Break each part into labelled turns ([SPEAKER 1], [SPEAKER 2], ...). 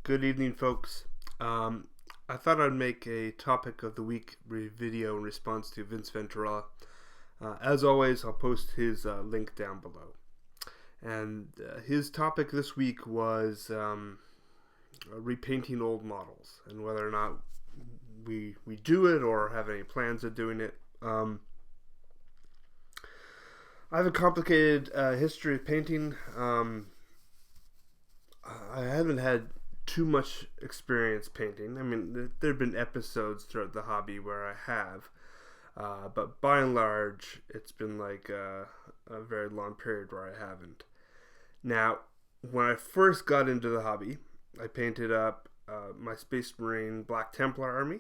[SPEAKER 1] Good evening, folks. I thought I'd make a topic of the week video in response to Vince Venturella. As always, I'll post his link down below. And his topic this week was repainting old models and whether or not we do it or have any plans of doing it. I have a complicated history of painting. I haven't had too much experience painting. I mean, there have been episodes throughout the hobby where I have, but by and large, it's been like a very long period where I haven't. Now, when I first got into the hobby, I painted up my Space Marine Black Templar army,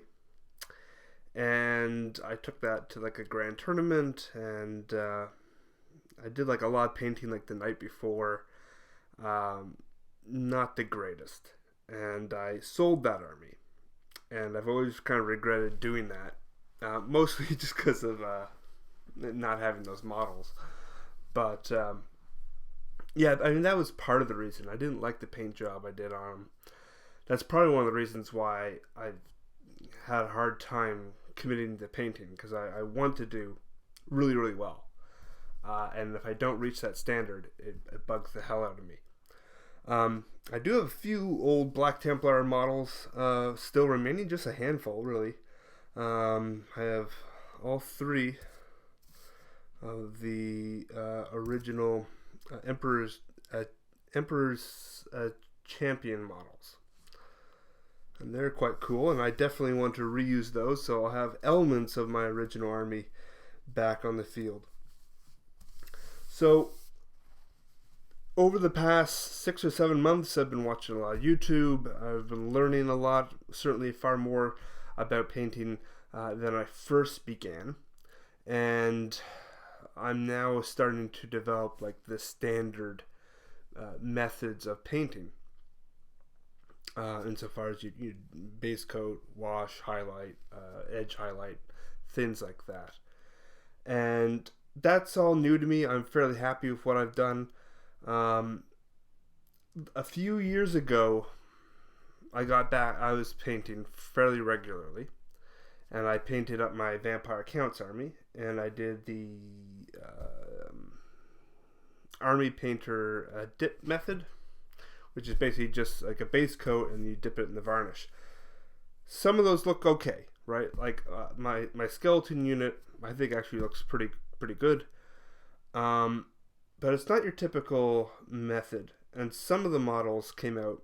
[SPEAKER 1] and I took that to like a grand tournament, and I did like a lot of painting like the night before. Not the greatest, and I sold that army, and I've always kind of regretted doing that, mostly just because of not having those models. But yeah, I mean, that was part of the reason I didn't like the paint job I did on them. That's probably one of the reasons why I had a hard time committing to painting, because I want to do really, really well, and if I don't reach that standard, it bugs the hell out of me. I do have a few old Black Templar models still remaining, just a handful really. I have all three of the original Emperor's Champion models, and they're quite cool, and I definitely want to reuse those, so I'll have elements of my original army back on the field. So over the past 6 or 7 months, I've been watching a lot of YouTube. I've been learning a lot, certainly far more about painting than I first began. And I'm now starting to develop like the standard methods of painting. Insofar as you base coat, wash, highlight, edge highlight, things like that. And that's all new to me. I'm fairly happy with what I've done. A few years ago, I was painting fairly regularly, and I painted up my Vampire Counts army, and I did the army painter dip method, which is basically just like a base coat and you dip it in the varnish. Some of those look okay, right? Like my skeleton unit, I think actually looks pretty good. But it's not your typical method, and some of the models came out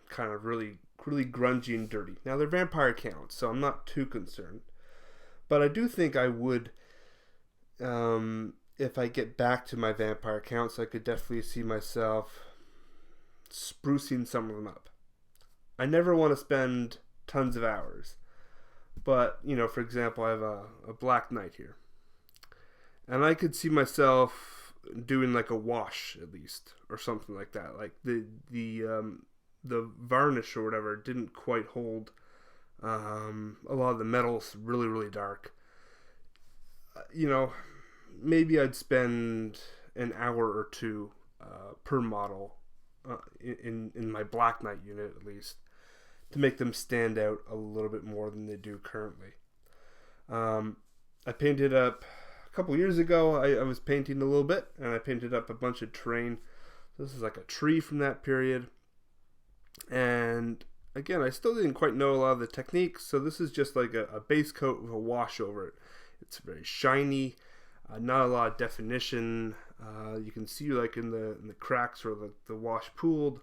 [SPEAKER 1] kind of really grungy and dirty. Now they're Vampire Counts, so I'm not too concerned, but I do think I would, if I get back to my Vampire Counts, I could definitely see myself sprucing some of them up. I never want to spend tons of hours, but for example, I have a Black Knight here, and I could see myself doing like a wash at least, or something like that. Like the varnish or whatever didn't quite hold. A lot of the metal's really dark. Maybe I'd spend an hour or two per model in my Black Knight unit at least, to make them stand out a little bit more than they do currently. I painted up a couple years ago. I was painting a little bit, and I painted up a bunch of terrain. This is like a tree from that period, and again, I still didn't quite know a lot of the techniques, so this is just like a base coat with a wash over it. It's very shiny, not a lot of definition. You can see like in the cracks where the wash pooled.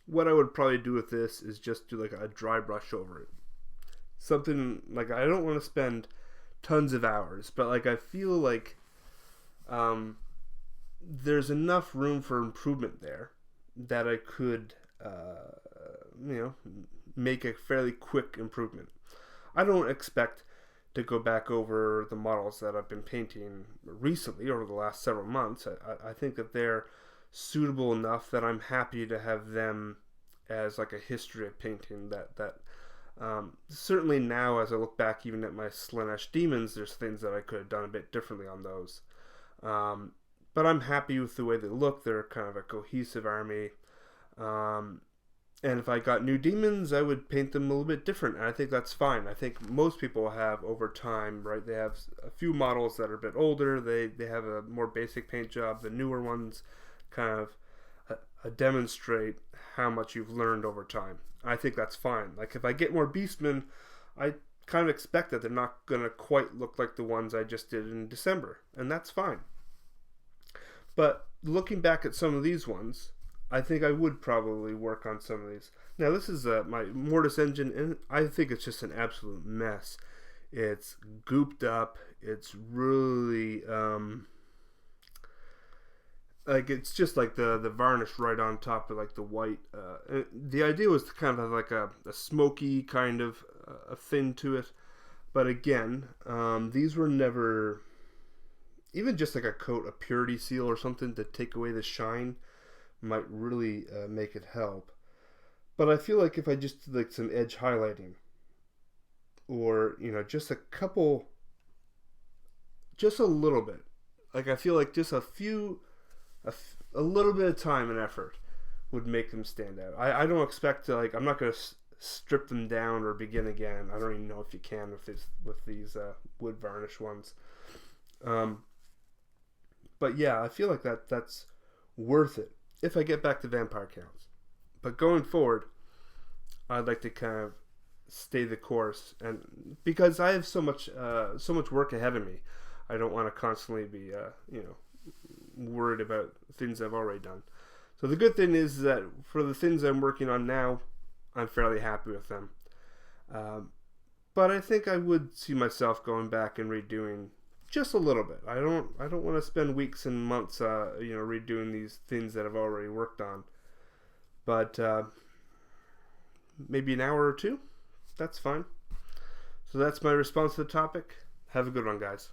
[SPEAKER 1] What I would probably do with this is just do like a dry brush over it. Something like, I don't want to spend tons of hours, but like I feel like there's enough room for improvement there that I could make a fairly quick improvement. I don't expect to go back over the models that I've been painting recently over the last several months. I think that they're suitable enough that I'm happy to have them as like a history of painting that certainly now, as I look back even at my Slaanesh Demons, there's things that I could have done a bit differently on those. But I'm happy with the way they look. They're kind of a cohesive army. And if I got new demons, I would paint them a little bit different. And I think that's fine. I think most people have over time, right? They have a few models that are a bit older. They have a more basic paint job. The newer ones kind of demonstrate how much you've learned over time. I think that's fine. Like if I get more Beastmen, I kind of expect that they're not going to quite look like the ones I just did in December. And that's fine. But looking back at some of these ones, I think I would probably work on some of these. Now, this is my Mortis engine, and I think it's just an absolute mess. It's gooped up. It's really, like, it's just like the varnish right on top of, like, the white. The idea was to kind of have, like, a smoky kind of a fin to it. But again, these were never, even just like a coat, a purity seal or something to take away the shine might really make it help. But I feel like if I just did like some edge highlighting, or just a couple, just a little bit, like I feel like just a little bit of time and effort would make them stand out. I don't expect to, like, I'm not going to strip them down or begin again. I don't even know if you can with these wood varnish ones. But yeah, I feel like that's worth it if I get back to vampire counts. But going forward, I'd like to kind of stay the course, and because I have so much work ahead of me, I don't want to constantly be worried about things I've already done. So the good thing is that for the things I'm working on now, I'm fairly happy with them. But I think I would see myself going back and redoing just a little bit. I don't want to spend weeks and months redoing these things that I've already worked on. But maybe an hour or two, that's fine. So that's my response to the topic. Have a good one, guys.